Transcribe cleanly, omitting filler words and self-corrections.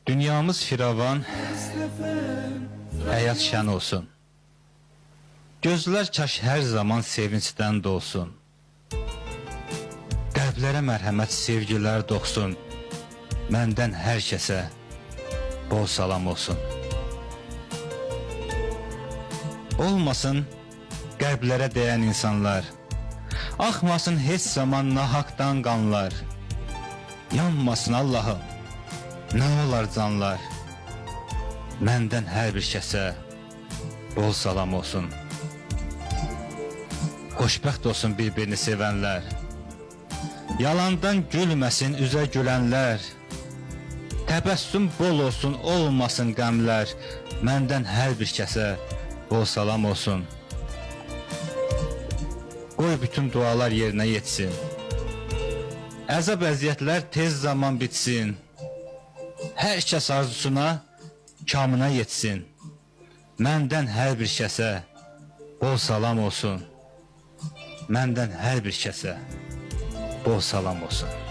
Dünyamız firavan, həyat şən olsun. Gözlər kaş hər zaman sevincdən dolsun. Qəlblərə mərhəmət, sevgilər doğsun. Məndən hər kəsə bol salam olsun. Olmasın qəlblərə dəyən insanlar, axmasın heç zaman nahaqdan qanlar. Yanmasın Allahım, nə olar canlar. Məndən hər bir kəsə bol salam olsun. Xoşbəxt olsun bir-birini sevənlər, yalandan gülməsin üzə gülənlər. Təbəssüm bol olsun, olmasın qəmlər. Məndən hər bir kəsə bol salam olsun. Qoy bütün dualar yerinə yetsin, əzab əziyyətlər tez zaman bitsin. Hər kəs arzusuna, kamına yetsin. Məndən hər bir kəsə bol salam olsun. Məndən hər bir kəsə bol salam olsun.